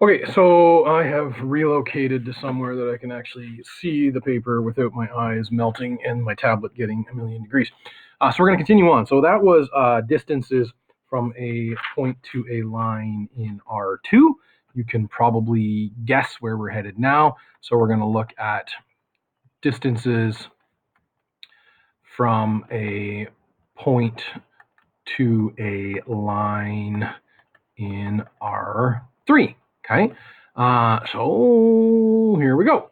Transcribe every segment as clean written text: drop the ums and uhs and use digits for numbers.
Okay, so I have relocated to somewhere that I can actually see the paper without my eyes melting and my tablet getting a million degrees. So we're going to continue on. So that was distances from a point to a line in R2. You can probably guess where we're headed now. So we're going to look at distances from a point to a line in R3. Okay, so here we go.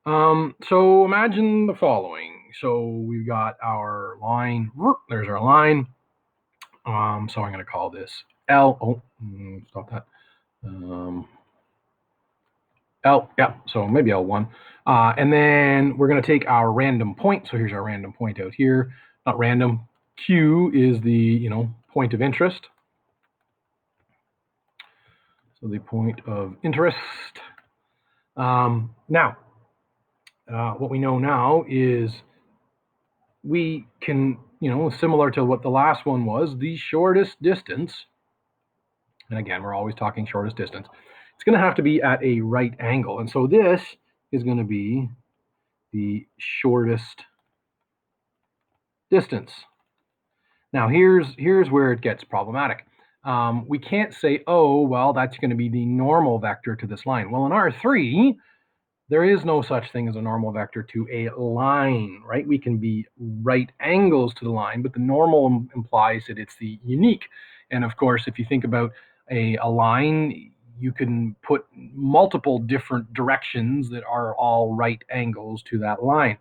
So imagine the following. So we've got our line. There's our line. So I'm going to call this L. Oh, stop that. L. Yeah. So maybe L1. And then we're going to take our random point. So here's our random point out here. Not random. Q is the point of interest. So the point of interest. Now, what we know now is we can, similar to what the last one was, the shortest distance, and again, we're always talking shortest distance, it's going to have to be at a right angle. And so this is going to be the shortest distance. Now, here's where it gets problematic. We can't say, oh, well, that's going to be the normal vector to this line. Well, in R3, there is no such thing as a normal vector to a line, right? We can be right angles to the line, but the normal implies that it's the unique. And of course, if you think about a line, you can put multiple different directions that are all right angles to that line.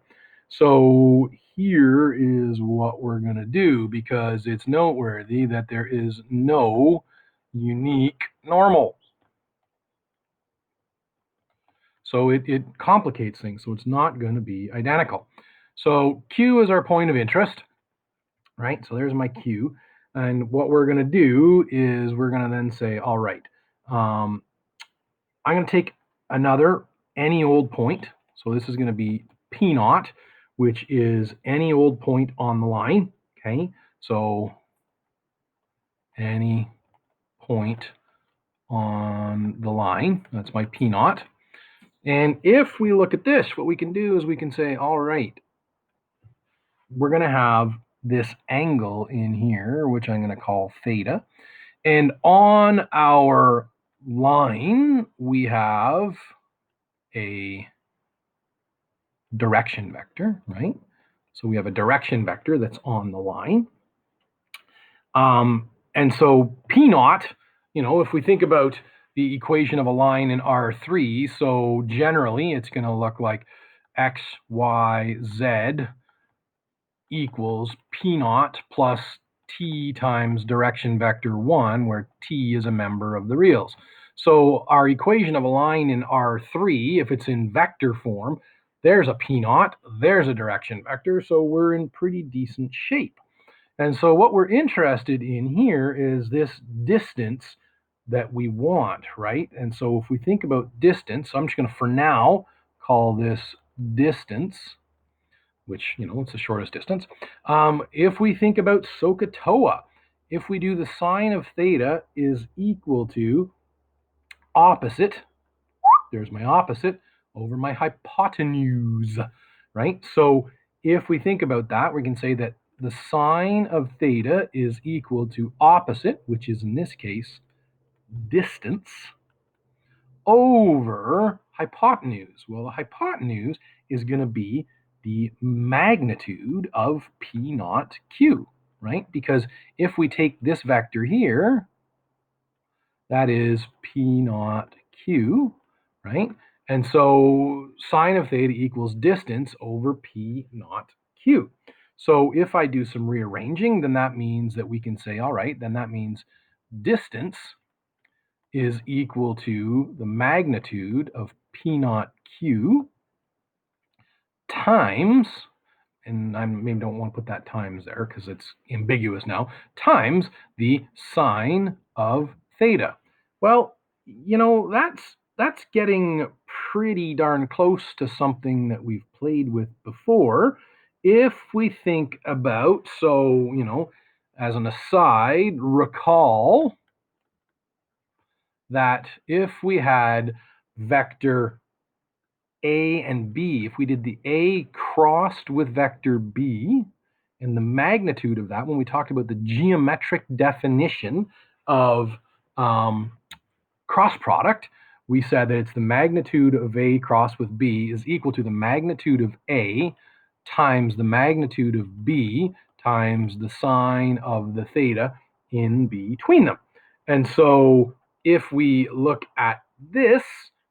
So here is what we're going to do, because it's noteworthy that there is no unique normal. So it complicates things. So it's not going to be identical. So Q is our point of interest, right? So there's my Q. And what we're going to do is we're going to then say, all right, I'm going to take another any old point. So this is going to be P naught, which is any old point on the line. Okay, so any point on the line, that's my P naught. And if we look at this, what we can do is we can say, all right, we're going to have this angle in here, which I'm going to call theta. And on our line, we have a direction vector, right? So we have a direction vector that's on the line. And so P naught, if we think about the equation of a line in R3, so generally it's going to look like x, y, z equals P naught plus t times direction vector 1, where t is a member of the reals. So our equation of a line in R3, if it's in vector form, there's a P naught, there's a direction vector, so we're in pretty decent shape. And so what we're interested in here is this distance that we want, right? And so if we think about distance, I'm just going to, for now, call this distance, which, it's the shortest distance. If we think about SOHCAHTOA, if we do the sine of theta is equal to opposite, there's my opposite, over my hypotenuse, right? So if we think about that, we can say that the sine of theta is equal to opposite, which is in this case distance, over hypotenuse. Well, the hypotenuse is going to be the magnitude of P naught Q, right? Because if we take this vector here, that is P naught Q, right? And so sine of theta equals distance over P naught Q. So if I do some rearranging, then that means that we can say, all right, then that means distance is equal to the magnitude of P naught Q times, and I maybe don't want to put that times there because it's ambiguous now, times the sine of theta. Well, that's getting pretty darn close to something that we've played with before. If we think about, so, as an aside, recall that if we had vector A and B, if we did the A crossed with vector B, and the magnitude of that, when we talked about the geometric definition of cross product, we said that it's the magnitude of A crossed with B is equal to the magnitude of A times the magnitude of B times the sine of the theta in between them. And so if we look at this,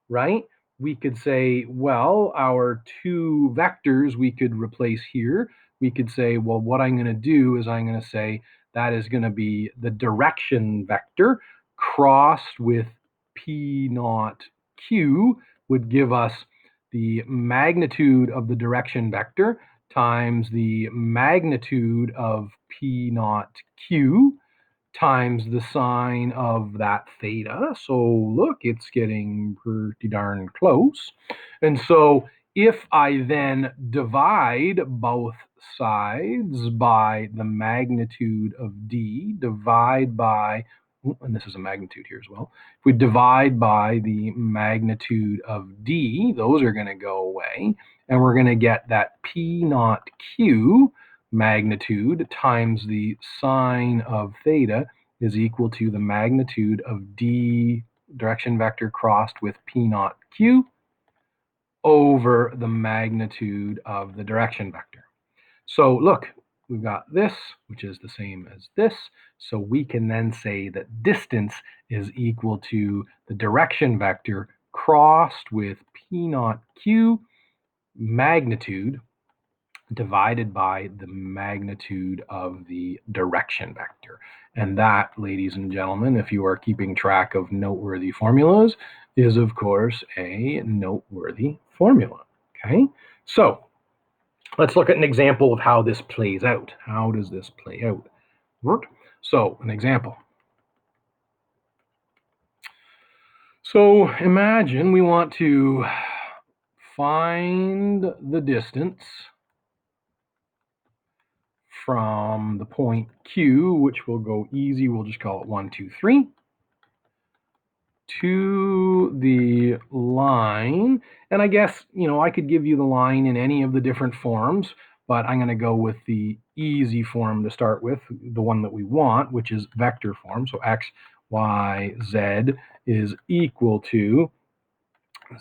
right, we could say, well, our two vectors we could replace here. We could say, well, what I'm going to do is I'm going to say that is going to be the direction vector crossed with P naught Q would give us the magnitude of the direction vector times the magnitude of P naught Q times the sine of that theta. So look, it's getting pretty darn close. And so if I then divide both sides by the magnitude of d, divide by, and this is a magnitude here as well, if we divide by the magnitude of d, those are going to go away, and we're going to get that P naught Q magnitude times the sine of theta is equal to the magnitude of d direction vector crossed with P naught Q over the magnitude of the direction vector. So look, we've got this, which is the same as this. So we can then say that distance is equal to the direction vector crossed with P naught Q magnitude divided by the magnitude of the direction vector. And that, ladies and gentlemen, if you are keeping track of noteworthy formulas, is of course a noteworthy formula. Okay, so let's look at an example of how this plays out. How does this play out? So an example. So imagine we want to find the distance from the point Q, which will go easy, we'll just call it 1, 2, 3, to the line. And I guess, I could give you the line in any of the different forms, but I'm going to go with the easy form to start with, the one that we want, which is vector form. So x, y, z is equal to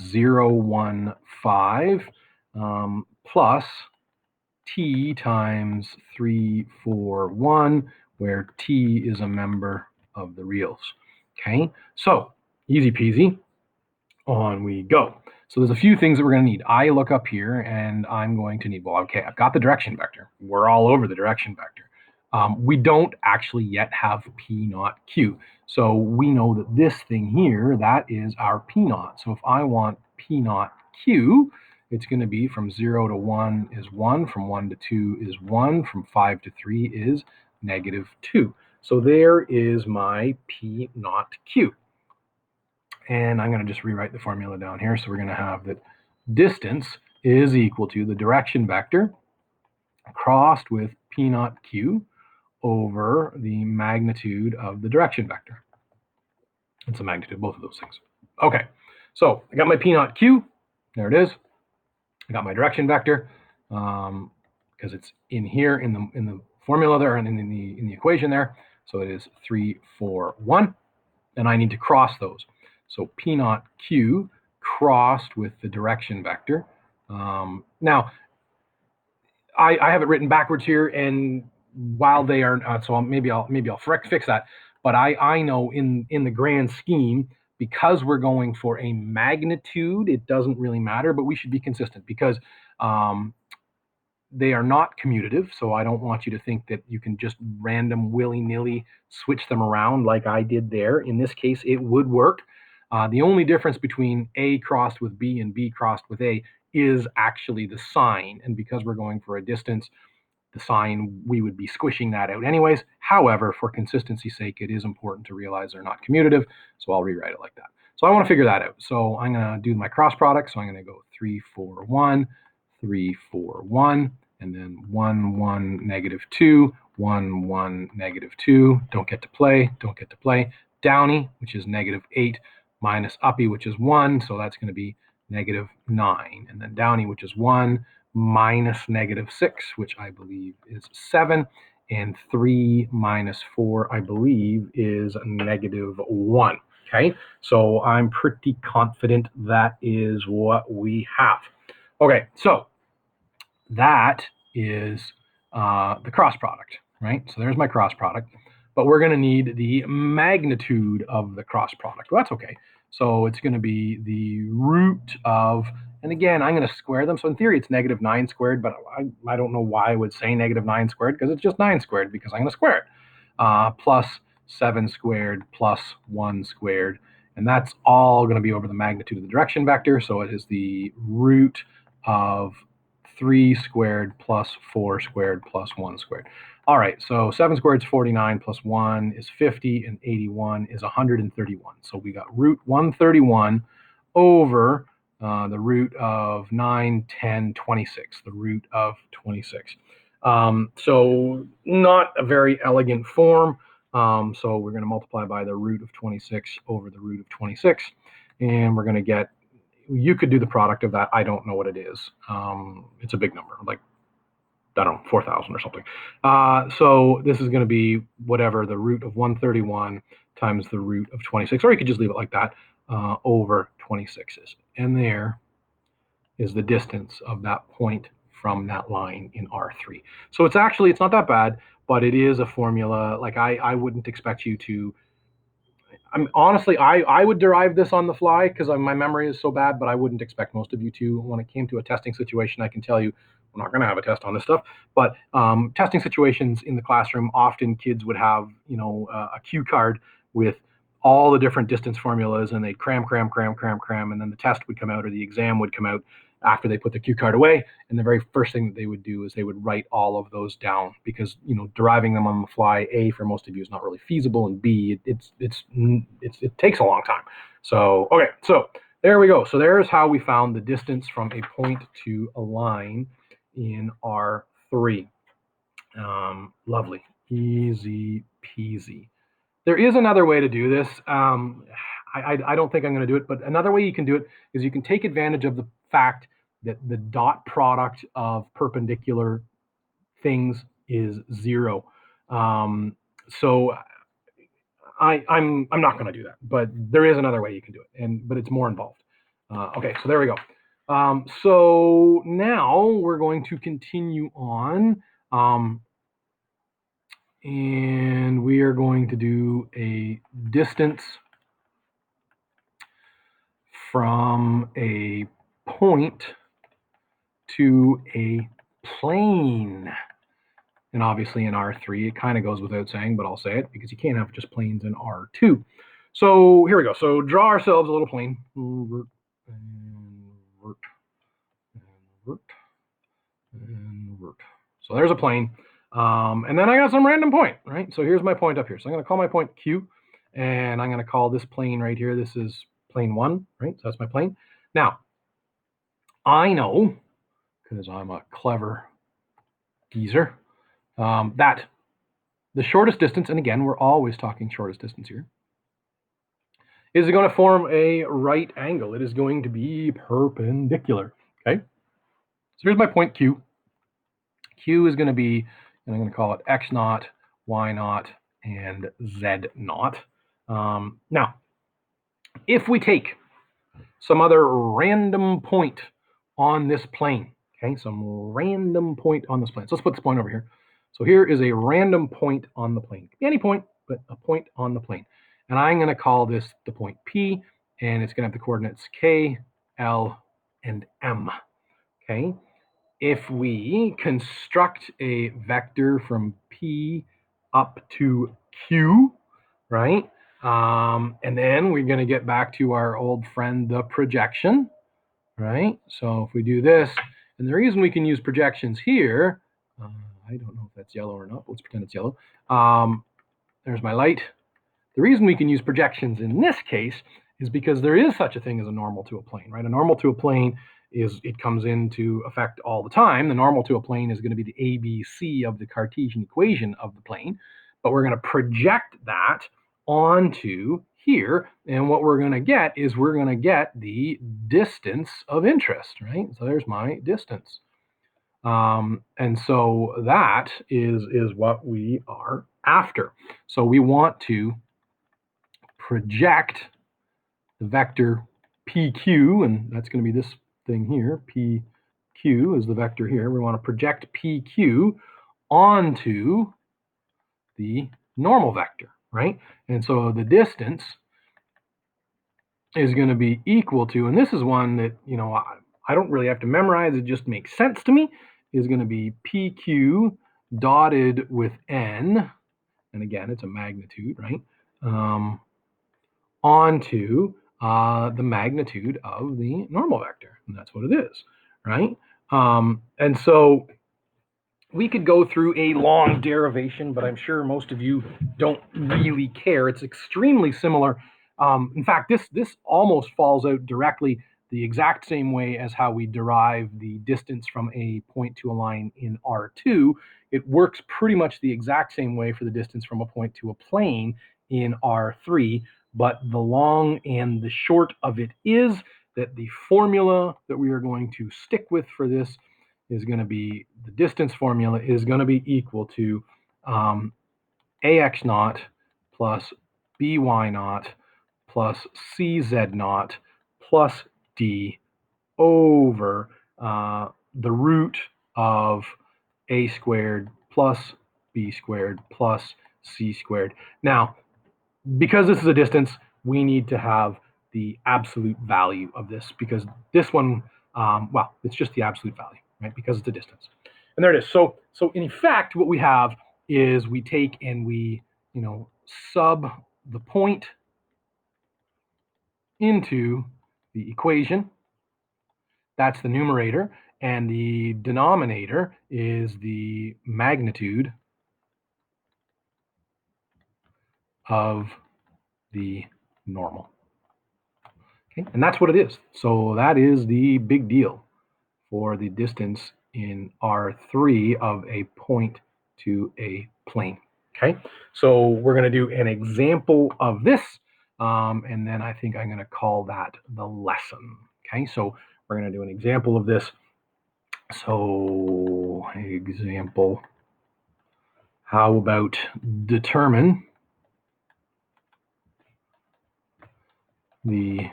0, 1, 5 plus t times 3, 4, 1, where t is a member of the reals. Okay, so easy peasy, on we go. So there's a few things that we're going to need. I look up here and I'm going to need, well, okay, I've got the direction vector. We're all over the direction vector. We don't actually yet have P naught Q. So we know that this thing here, that is our P naught. So if I want P naught Q, it's going to be from 0 to 1 is 1, from 1 to 2 is 1, from 5 to 3 is -2. So there is my P naught Q. And I'm going to just rewrite the formula down here. So we're going to have that distance is equal to the direction vector crossed with P naught Q over the magnitude of the direction vector. It's the magnitude of both of those things. Okay, so I got my P naught Q. There it is. I got my direction vector because it's in here in the formula there and in the equation there. So it is 3, 4, 1. And I need to cross those. So P naught Q crossed with the direction vector. Now, I have it written backwards here, and while they are, so maybe I'll fix that. But I know in the grand scheme, because we're going for a magnitude, it doesn't really matter, but we should be consistent because they are not commutative. So I don't want you to think that you can just random willy-nilly switch them around like I did there. In this case, it would work. The only difference between A crossed with B and B crossed with A is actually the sign. And because we're going for a distance, the sign, we would be squishing that out anyways. However, for consistency's sake, it is important to realize they're not commutative. So I'll rewrite it like that. So I want to figure that out. So I'm going to do my cross product. So I'm going to go 3, 4, 1, 3, 4, 1, and then 1, 1, -2, 1, 1, -2. Don't get to play, don't get to play. downy, which is -8, minus uppy, which is 1, so that's going to be -9. And then downy, which is 1, minus -6, which I believe is 7. And 3 minus 4, I believe, is -1. Okay, so I'm pretty confident that is what we have. Okay, so that is the cross product, right? So there's my cross product, but we're going to need the magnitude of the cross product. Well, that's okay. So it's going to be the root of, and again, I'm going to square them. So in theory, it's -9 squared, but I don't know why I would say -9 squared, because it's just 9 squared, because I'm going to square it. Plus 7 squared plus 1 squared. And that's all going to be over the magnitude of the direction vector. So it is the root of 3 squared plus 4 squared plus 1 squared. All right, so 7 squared is 49 plus 1 is 50, and 81 is 131. So we got root 131 over the root of 9, 10, 26, the root of 26. So not a very elegant form. So we're going to multiply by the root of 26 over the root of 26, and we're going to get, you could do the product of that. I don't know what it is. It's a big number, like, I don't know, 4,000 or something. So this is going to be whatever the root of 131 times the root of 26, or you could just leave it like that, over 26 is. And there is the distance of that point from that line in R3. So it's not that bad, but it is a formula. Like, I wouldn't expect you to, honestly, I would derive this on the fly because my memory is so bad, but I wouldn't expect most of you to. When it came to a testing situation, I can tell you we're not going to have a test on this stuff, but testing situations in the classroom, often kids would have, a cue card with all the different distance formulas, and they'd cram, and then the test would come out, or the exam would come out after they put the cue card away. And the very first thing that they would do is they would write all of those down, because deriving them on the fly, A, for most of you, is not really feasible, and B, it takes a long time. So okay, so there we go. So there's how we found the distance from a point to a line in R3. Lovely, easy peasy. There is another way to do this. I don't think I'm going to do it, but another way you can do it is you can take advantage of the fact that the dot product of perpendicular things is 0. So I'm not going to do that, but there is another way you can do it, but it's more involved. Okay, so there we go. So now we're going to continue on. And we are going to do a distance from a point to a plane. And obviously in R3, it kind of goes without saying, but I'll say it because you can't have just planes in R2. So here we go. So draw ourselves a little plane. Vert, and vert, and vert, and vert. So there's a plane. And then I got some random point, right? So here's my point up here. So I'm going to call my point Q, and I'm going to call this plane right here, this is plane 1, right? So that's my plane. Now, I know, because I'm a clever geezer, that the shortest distance, and again, we're always talking shortest distance here, is going to form a right angle. It is going to be perpendicular, okay? So here's my point Q. Q is going to be, and I'm going to call it X naught, Y naught, and Z naught. Now, if we take some other random point on this plane, okay, some random point on this plane. So let's put this point over here. So here is a random point on the plane. Any point, but a point on the plane. And I'm going to call this the point P, and it's going to have the coordinates K, L, and M. Okay. If we construct a vector from P up to Q, right? And then we're going to get back to our old friend, the projection, right? So if we do this, and the reason we can use projections here, I don't know if that's yellow or not, but let's pretend it's yellow. There's my light. The reason we can use projections in this case is because there is such a thing as a normal to a plane, right? A normal to a plane it comes into effect all the time. The normal to a plane is going to be the ABC of the Cartesian equation of the plane, but we're going to project that onto here. And what we're going to get is we're going to get the distance of interest, right? So there's my distance. And so that is what we are after. So we want to project the vector PQ, and that's going to be this thing here. PQ is the vector here. We want to project PQ onto the normal vector, right? And so the distance is going to be equal to, and this is one that, I don't really have to memorize, it just makes sense to me, is going to be PQ dotted with N, and again, it's a magnitude, right? Onto the magnitude of the normal vector, and that's what it is, right? And so we could go through a long derivation, but I'm sure most of you don't really care. It's extremely similar. In fact, this almost falls out directly the exact same way as how we derive the distance from a point to a line in R2. It works pretty much the exact same way for the distance from a point to a plane in R3, but the long and the short of it is that the formula that we are going to stick with for this is going to be, the distance formula is going to be equal to ax naught plus by naught plus cz naught plus d over the root of a squared plus b squared plus c squared. Now, because this is a distance, we need to have the absolute value of this, because this one, well, it's just the absolute value, right? Because it's a distance. And there it is. So in effect, what we have is we take and we, sub the point into the equation. That's the numerator. And the denominator is the magnitude of the normal. Okay, and that's what it is. So that is the big deal for the distance in R3 of a point to a plane. Okay, so we're going to do an example of this, and then I think I'm going to call that the lesson. Okay, so we're going to do an example of this. So, example, how about determine the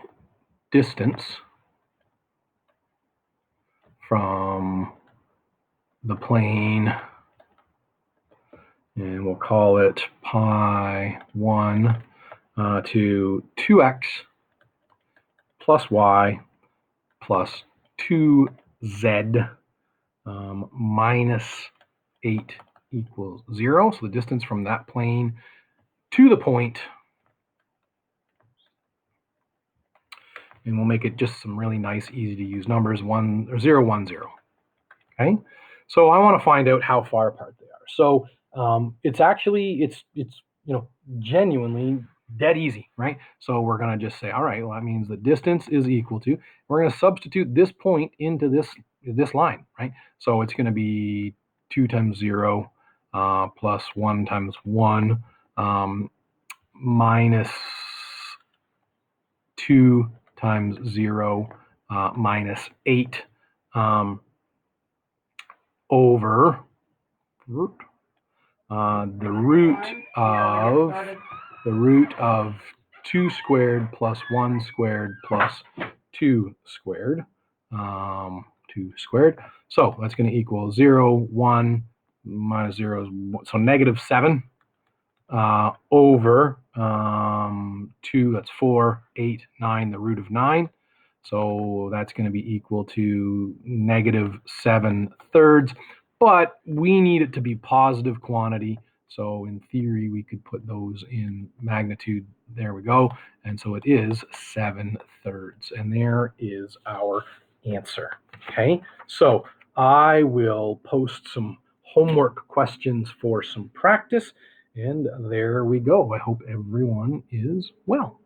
distance from the plane, and we'll call it pi 1 to 2x plus y plus 2z minus 8 equals 0. So the distance from that plane to the point, and we'll make it just some really nice, easy to use numbers, 1 or 0, 1, 0. Okay, so I want to find out how far apart they are. So it's actually, it's genuinely dead easy, right? So we're going to just say, all right, well, that means the distance is equal to, we're going to substitute this point into this line, right? So it's going to be 2 times 0 plus 1 times 1 minus 2 times 0 minus 8 over the root of 2 squared plus 1 squared plus 2 squared. 2 squared. So that's going to equal 0, 1 minus 0 is 1, so negative 7 over 2, that's 4, 8, 9, the root of 9. So that's going to be equal to negative 7/3. But we need it to be positive quantity. So in theory, we could put those in magnitude. There we go. And so it is 7/3. And there is our answer. Okay. So I will post some homework questions for some practice. And there we go. I hope everyone is well.